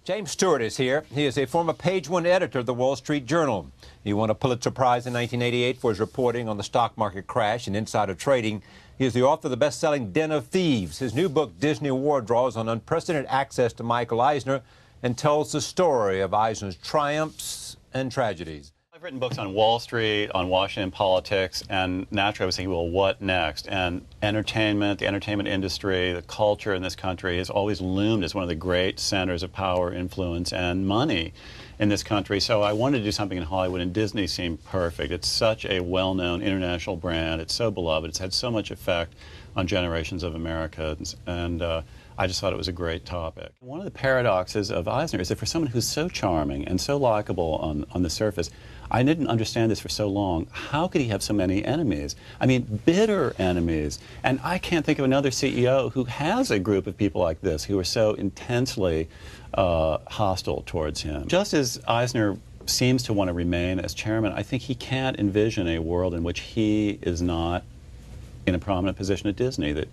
James Stewart is here. He is a former page-one editor of the Wall Street Journal. He won a Pulitzer Prize in 1988 for his reporting on the stock market crash and insider trading. He is the author of the best-selling Den of Thieves. His new book, Disney War, draws on unprecedented access to Michael Eisner and tells the story of Eisner's triumphs and tragedies. I've written books on Wall Street, on Washington politics, and naturally I was thinking, well, what next? And entertainment, the entertainment industry, the culture in this country has always loomed as one of the great centers of power, influence, and money in this country. So I wanted to do something in Hollywood, and Disney seemed perfect. It's such a well-known international brand. It's so beloved. It's had so much effect on generations of Americans, and I just thought it was a great topic. One of the paradoxes of Eisner is that for someone who's so charming and so likable on the surface, I didn't understand this for so long. How could he have so many enemies? I mean, bitter enemies. And I can't think of another CEO who has a group of people like this who are so intensely hostile towards him. Just as Eisner seems to want to remain as chairman, I think he can't envision a world in which he is not in a prominent position at Disney, that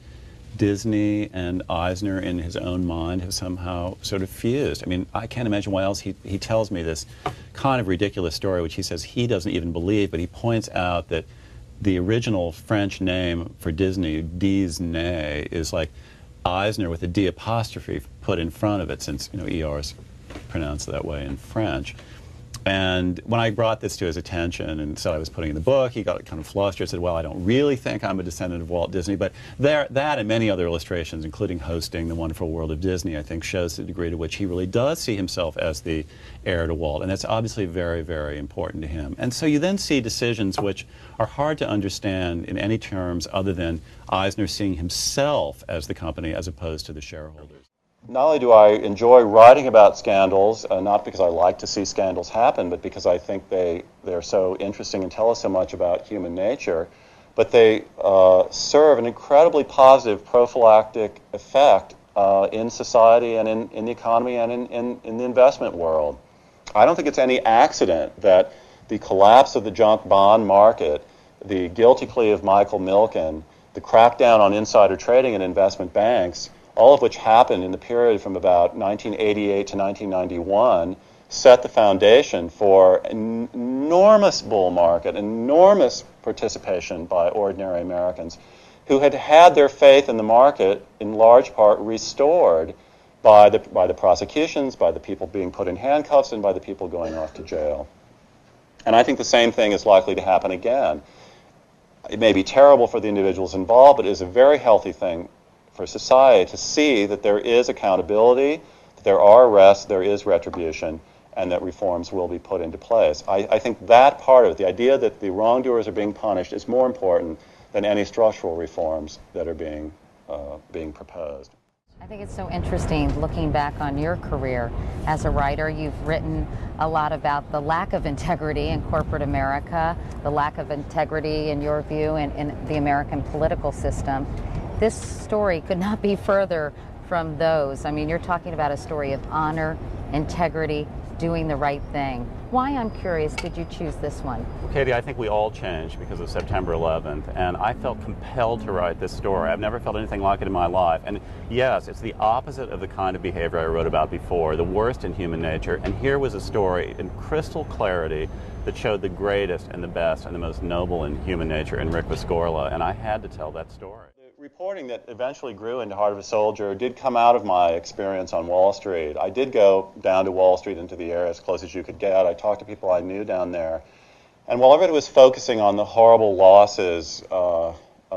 Disney and Eisner in his own mind have somehow sort of fused. I mean, I can't imagine why else he tells me this kind of ridiculous story, which he says he doesn't even believe, but he points out that the original French name for Disney, Disney, is like Eisner with a D apostrophe put in front of it, since, you know, ER is pronounced that way in French. And when I brought this to his attention and said I was putting in the book, he got kind of flustered, said, well, I don't really think I'm a descendant of Walt Disney. But that and many other illustrations, including hosting The Wonderful World of Disney, I think shows the degree to which he really does see himself as the heir to Walt. And that's obviously very, very important to him. And so you then see decisions which are hard to understand in any terms other than Eisner seeing himself as the company as opposed to the shareholders. Not only do I enjoy writing about scandals, not because I like to see scandals happen, but because I think they're so interesting and tell us so much about human nature, but they serve an incredibly positive prophylactic effect in society and in the economy and in the investment world. I don't think it's any accident that the collapse of the junk bond market, the guilty plea of Michael Milken, the crackdown on insider trading in investment banks, all of which happened in the period from about 1988 to 1991, set the foundation for an enormous bull market, enormous participation by ordinary Americans who had had their faith in the market in large part restored by the prosecutions, by the people being put in handcuffs, and by the people going off to jail. And I think the same thing is likely to happen again. It may be terrible for the individuals involved, but it is a very healthy thing for society to see that there is accountability, that there are arrests, there is retribution, and that reforms will be put into place. I think that part of it, the idea that the wrongdoers are being punished, is more important than any structural reforms that are being proposed. I think it's so interesting looking back on your career as a writer. You've written a lot about the lack of integrity in corporate America, the lack of integrity, in your view, in the American political system. This story could not be further from those. I mean, you're talking about a story of honor, integrity, doing the right thing. Why, I'm curious, did you choose this one? Well, Katie, I think we all changed because of September 11th, and I felt compelled to write this story. I've never felt anything like it in my life. And yes, it's the opposite of the kind of behavior I wrote about before, the worst in human nature. And here was a story in crystal clarity that showed the greatest and the best and the most noble in human nature in Rick Viscorla, and I had to tell that story. Reporting that eventually grew into Heart of a Soldier did come out of my experience on Wall Street. I did go down to Wall Street, into the area as close as you could get. I talked to people I knew down there. And while everybody was focusing on the horrible losses of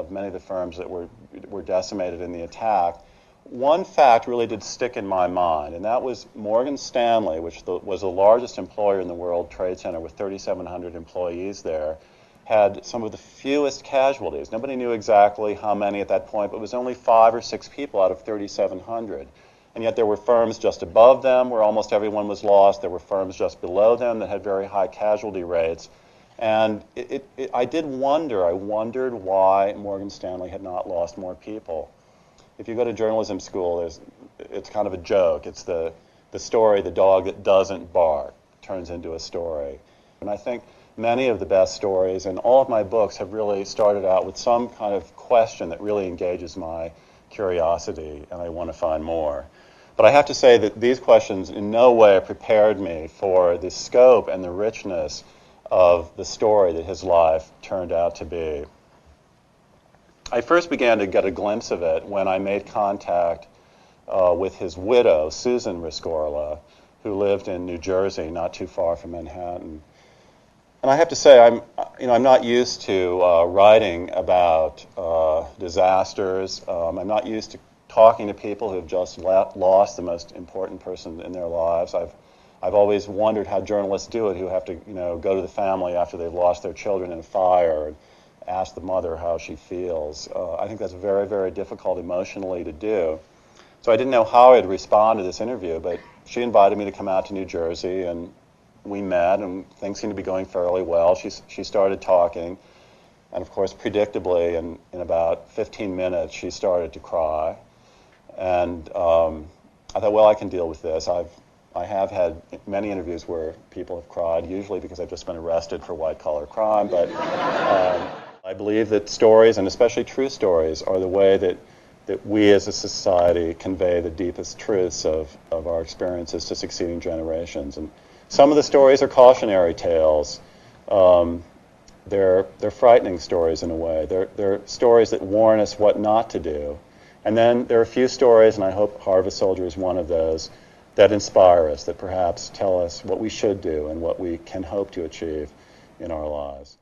many of the firms that were decimated in the attack, one fact really did stick in my mind, and that was Morgan Stanley, which was the largest employer in the World Trade Center with 3,700 employees there, had some of the fewest casualties. Nobody knew exactly how many at that point, but it was only 5 or 6 people out of 3,700. And yet there were firms just above them where almost everyone was lost. There were firms just below them that had very high casualty rates. And I did wonder. I wondered why Morgan Stanley had not lost more people. If you go to journalism school, it's kind of a joke. It's the story, the dog that doesn't bark turns into a story. And I think many of the best stories and all of my books have really started out with some kind of question that really engages my curiosity, and I want to find more. But I have to say that these questions in no way prepared me for the scope and the richness of the story that his life turned out to be. I first began to get a glimpse of it when I made contact with his widow, Susan Rescorla, who lived in New Jersey, not too far from Manhattan. And I have to say, I'm not used to writing about disasters. I'm not used to talking to people who have just lost the most important person in their lives. I've always wondered how journalists do it, who have to go to the family after they've lost their children in a fire and ask the mother how she feels. I think that's very, very difficult emotionally to do. So I didn't know how I'd respond to this interview, but she invited me to come out to New Jersey, and we met, and things seemed to be going fairly well. She started talking, and of course, predictably, in about 15 minutes, she started to cry. And I thought, well, I can deal with this. I have had many interviews where people have cried, usually because I've just been arrested for white-collar crime, but I believe that stories, and especially true stories, are the way that we as a society convey the deepest truths of our experiences to succeeding generations. And some of the stories are cautionary tales. They're frightening stories in a way. They're stories that warn us what not to do. And then there are a few stories, and I hope Harvest Soldier is one of those, that inspire us, that perhaps tell us what we should do and what we can hope to achieve in our lives.